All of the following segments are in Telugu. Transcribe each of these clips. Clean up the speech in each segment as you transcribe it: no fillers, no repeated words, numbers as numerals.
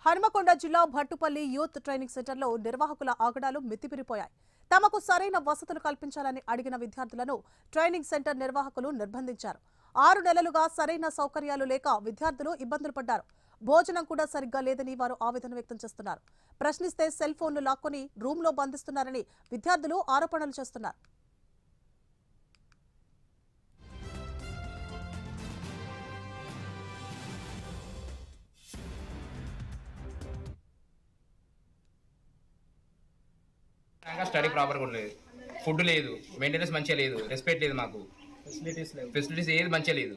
హనుమకొండ జిల్లా భట్టుపల్లి యూత్ ట్రైనింగ్ సెంటర్లో నిర్వాహకుల ఆగడాలు మితిమీరిపోయాయి. తమకు సరైన వసతులు కల్పించాలని అడిగిన విద్యార్థులను ట్రైనింగ్ సెంటర్ నిర్వాహకులు నిర్బంధించారు. 6 నెలలుగా సరైన సౌకర్యాలు లేక విద్యార్థులు ఇబ్బందులు పడ్డారు. భోజనం కూడా సరిగ్గా లేదని వారు ఆవేదన వ్యక్తం చేస్తున్నారు. ప్రశ్నిస్తే సెల్ ఫోన్లు లాక్కొని రూమ్లో బంధిస్తున్నారని విద్యార్థులు ఆరోపణలు చేస్తున్నారు. స్టడీ ప్రాపర్ కూడా లేదు, ఫుడ్ లేదు, మెయింటెనెన్స్ మంచిగా లేదు, రెస్పెక్ట్ లేదు, మాకు ఫెసిలిటీస్ ఏది మంచిగా లేదు.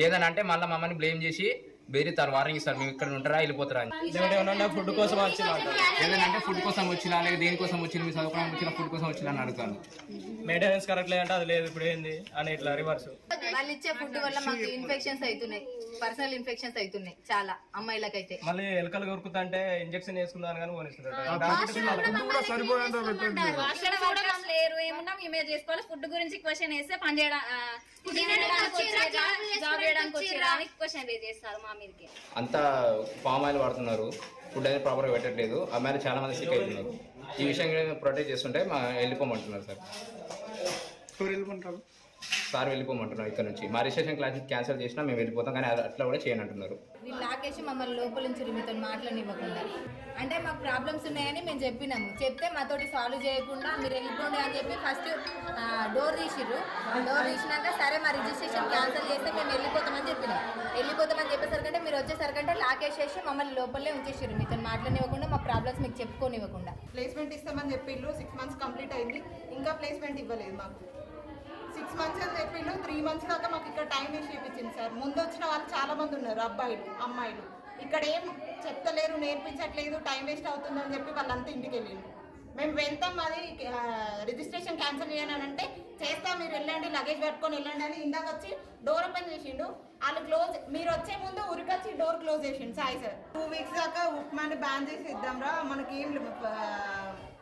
ఏదైనా అంటే మళ్ళీ మమ్మల్ని బ్లేమ్ చేసి బెదిరిస్తారు, వార్నింగ్ ఇస్తారు, మేము ఇక్కడ ఉంటారా వెళ్ళిపోతారా అని. ఫుడ్ కోసం వచ్చిన ఏదైనా అంటే ఫుడ్ కోసం వచ్చినా లేదా దేనికోసం వచ్చింది, మీ చదువుకోవడం వచ్చిన ఫుడ్ కోసం వచ్చినా అని అడుగుతాను. మెయింటెనెన్స్ కరెక్ట్ లేదంటే అది లేదు, ఇప్పుడు ఏంది అని ఇట్లా రివర్స్. వాళ్ళు ఇచ్చే ఫుడ్ వల్ల మాకు ఇన్ఫెక్షన్స్ అవుతున్నాయి, పర్సనల్ ఇన్ఫెక్షన్స్ అవుతున్నాయి చాలా అమ్మాయిలకైతే. మళ్ళీ ఎలకలు కొరుకుతుంటే ఇంజెక్షన్ వేసుకుందాం కానీ పోనిస్తున్నారు. లేరు ఏమన్నా మేమే చేసుకోవాలి. ఫుడ్ గురించి క్వశ్చన్ వేస్తే పని చేయడం జాబ్ చేయడానికి వచ్చేరా అని క్వశ్చన్ రేజ్ చేస్తారు మా మీదకి. అంతా పామ్ ఆయిల్ వాడుతున్నారు, ఫుడ్ అనేది ప్రాపర్గా పెట్టట్లేదు, అమ్మాయిలు చాలా మంది సిక్ అవుతున్నారు. ఈ విషయం ప్రొటెక్ట్ చేస్తుంటే వెళ్ళిపోమంటున్నారు సార్ వెళ్ళిపోమంటున్నారు ఇక్కడ నుంచి. మా రిజిస్ట్రేషన్ క్లాస్ క్యాన్సిల్ చేసినా మేము వెళ్ళిపోతాం, కానీ అట్లా కూడా చేయనంటున్నారు. వీళ్ళు లాకేసి మమ్మల్ని లోపల నుంచి మీతో మాట్లాడనివ్వకుండా, అంటే మాకు ప్రాబ్లమ్స్ ఉన్నాయని మేము చెప్పినాము. చెప్తే మాతోటి సాల్వ్ చేయకుండా మీరు వెళ్ళిపోండి అని చెప్పి ఫస్ట్ డోర్ తీసిర్రు. డోర్ తీసినాక సరే మా రిజిస్ట్రేషన్ క్యాన్సిల్ చేస్తే మేము వెళ్ళిపోతామని చెప్పినాం. వెళ్ళిపోతామని చెప్పేసరికంటే మీరు వచ్చేసరికంటే లాకేసేసి మమ్మల్ని లోపలే ఉంచేసారు, మీతో మాట్లాడనివ్వకుండా, మా ప్రాబ్లమ్స్ మీకు చెప్పుకోనివ్వకుండా. ప్లేస్మెంట్ ఇస్తామని చెప్పిండ్రు, 6 months కంప్లీట్ అయింది, ఇంకా ప్లేస్మెంట్ ఇవ్వలేదు మాకు. 6 months అని చెప్పిండు, 3 months దాకా మాకు ఇక్కడ టైం వేసి చూపించింది సార్. ముందు వచ్చిన వాళ్ళు చాలా మంది ఉన్నారు, అబ్బాయిలు అమ్మాయిలు. ఇక్కడ ఏం చెప్తలేరు, నేర్పించట్లేదు, టైం వేస్ట్ అవుతుందని చెప్పి వాళ్ళంతా ఇంటికి వెళ్ళిండు. మేము వెళ్తాం, అది రిజిస్ట్రేషన్ క్యాన్సిల్ చేయాలంటే చేస్తాం, మీరు వెళ్ళండి, లగేజ్ పట్టుకొని వెళ్ళండి అని ఇందాక వచ్చి డోర్ ఓపెన్ చేసిండు. వాళ్ళు క్లోజ్, మీరు వచ్చే ముందు ఉరికొచ్చి డోర్ క్లోజ్ చేసిండు సాయి సార్. 2 weeks దాకా ఉప్మాని బ్యాన్ చేసి ఇద్దాంరా, మనకి ఏం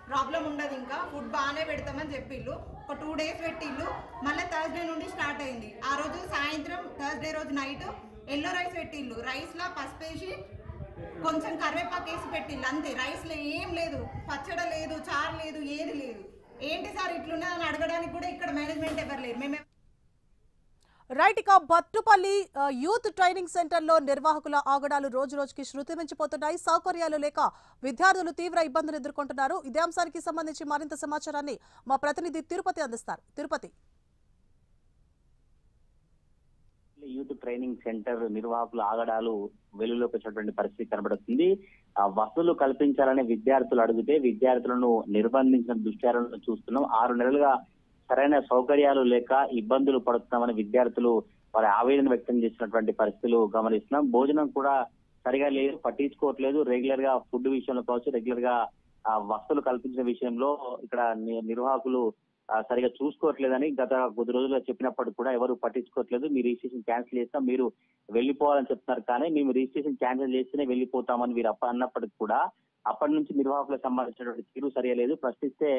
ప్రాబ్లం ఉండదు, ఇంకా ఫుడ్ బాగానే పెడతామని చెప్పిళ్ళు. ఒక 2 days పెట్టిళ్ళు, మళ్ళీ థర్స్డే నుండి స్టార్ట్ అయింది. ఆ రోజు సాయంత్రం థర్స్డే రోజు నైట్ ఎల్లో రైస్ పెట్టిళ్ళు. రైస్లో పసుపు వేసి కొంచెం కరివేపాకు వేసి పెట్టిళ్ళు, అంతే. రైస్లో ఏం లేదు, పచ్చడ లేదు, చారు లేదు, ఏది లేదు. ఏంటి సార్ ఇట్లున్నదని అడగడానికి కూడా ఇక్కడ మేనేజ్మెంట్ ఎవరు లేరు. మేమే రైట్. ఇక భట్టుపల్లి యూత్ ట్రైనింగ్ సెంటర్లో నిర్వాహకుల ఆగడాలు రోజు రోజుకి శృతి మించిపోతున్నాయి. సౌకర్యాలు లేక విద్యార్థులు తీవ్ర ఇబ్బందులు ఎదుర్కొంటున్నారు. ఇదే అంశానికి సంబంధించి మరింత సమాచారాన్ని మా ప్రతినిధి తిరుపతి అందిస్తారు. తిరుపతి. యూత్ ట్రైనింగ్ సెంటర్ నిర్వాహకుల ఆగడాలు వెలుగులోకి వచ్చినటువంటి పరిస్థితి కనబడుతుంది. వసతులు కల్పించాలని విద్యార్థులు అడిగితే విద్యార్థులను నిర్బంధించిన దృశ్యాలను చూస్తున్నాం. 6 నెలలుగా సరైన సౌకర్యాలు లేక ఇబ్బందులు పడుతున్నామని విద్యార్థులు వారి ఆవేదన వ్యక్తం చేసినటువంటి పరిస్థితులు గమనిస్తున్నాం. భోజనం కూడా సరిగా లేదు, పట్టించుకోవట్లేదు. రెగ్యులర్ గా ఫుడ్ విషయంలో కావచ్చు, రెగ్యులర్ గా వసతులు కల్పించిన విషయంలో ఇక్కడ నిర్వాహకులు సరిగా చూసుకోవట్లేదని గత కొద్ది రోజులుగా చెప్పినప్పటికీ కూడా ఎవరు పట్టించుకోవట్లేదు. మీ రిజిస్ట్రేషన్ క్యాన్సిల్ చేస్తాం, మీరు వెళ్ళిపోవాలని చెప్తున్నారు, కానీ మేము రిజిస్ట్రేషన్ క్యాన్సిల్ చేస్తేనే వెళ్ళిపోతామని వీరు అన్నప్పటికీ కూడా అప్పటి నుంచి నిర్వాహకులకు సంబంధించినటువంటి తీరు సరియలేదు. ప్రశ్నిస్తే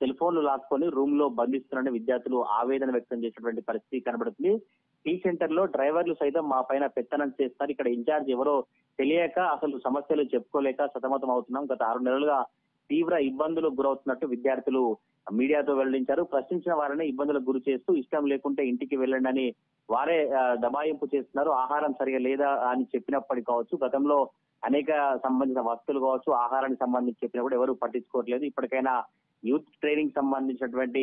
సెల్ ఫోన్లు లాక్కొని రూమ్ లో బంధిస్తున్నారని విద్యార్థులు ఆవేదన వ్యక్తం చేసినటువంటి పరిస్థితి కనబడుతుంది. టీ సెంటర్ లో డ్రైవర్లు సైతం మా పైన పెత్తనం చేస్తారు, ఇక్కడ ఇన్ఛార్జ్ ఎవరో తెలియక అసలు సమస్యలు చెప్పుకోలేక సతమతం అవుతున్నాం. గత 6 నెలలుగా తీవ్ర ఇబ్బందులకు గురవుతున్నట్టు విద్యార్థులు మీడియాతో వెల్లడించారు. ప్రశ్నించిన వారిని ఇబ్బందులకు గురి చేస్తూ ఇష్టం లేకుంటే ఇంటికి వెళ్ళండి అని వారే దబాయింపు చేస్తున్నారు. ఆహారం సరిగా లేదా అని చెప్పినప్పటికీ కావచ్చు, గతంలో అనేక సంబంధించిన వస్తువులు కావచ్చు, ఆహారానికి సంబంధించి చెప్పినా కూడా ఎవరు పట్టించుకోవట్లేదు. ఇప్పటికైనా యూత్ ట్రైనింగ్ సంబంధించినటువంటి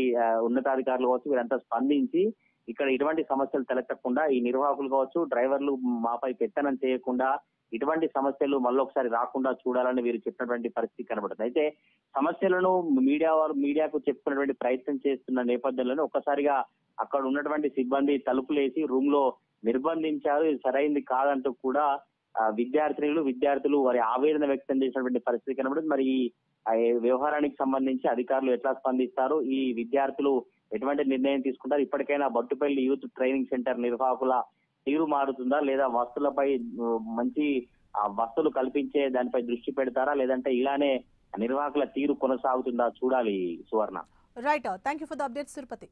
ఉన్నతాధికారులు కావచ్చు, వీరంతా స్పందించి ఇక్కడ ఇటువంటి సమస్యలు తలెత్తకుండా ఈ నిర్వాహకులు కావచ్చు, డ్రైవర్లు మాపై పెత్తనం చేయకుండా ఇటువంటి సమస్యలు మళ్ళొకసారి రాకుండా చూడాలని వీరు చెప్పినటువంటి పరిస్థితి కనబడుతుంది. అయితే సమస్యలను మీడియాకు చెప్పుకునేటువంటి ప్రయత్నం చేస్తున్న నేపథ్యంలోనే ఒక్కసారిగా అక్కడ ఉన్నటువంటి సిబ్బంది తలుపులేసి రూమ్ లో నిర్బంధించారు. ఇది సరైంది కాదంటూ కూడా విద్యార్థులు వారి ఆవేదన వ్యక్తం చేసినటువంటి పరిస్థితి కనబడుతుంది. మరి ఈ వ్యవహారానికి సంబంధించి అధికారులు ఎట్లా స్పందిస్తారు, ఈ విద్యార్థులు ఎటువంటి నిర్ణయం తీసుకుంటారు, ఇప్పటికైనా భట్టుపల్లి యూత్ ట్రైనింగ్ సెంటర్ నిర్వాహకుల తీరు మారుతుందా, లేదా వస్తువులపై మంచి వసతులు కల్పించే దానిపై దృష్టి పెడతారా, లేదంటే ఇలానే నిర్వాహకుల తీరు కొనసాగుతుందా చూడాలి. Suvarna. Right. Thank you for the updates Tirupati.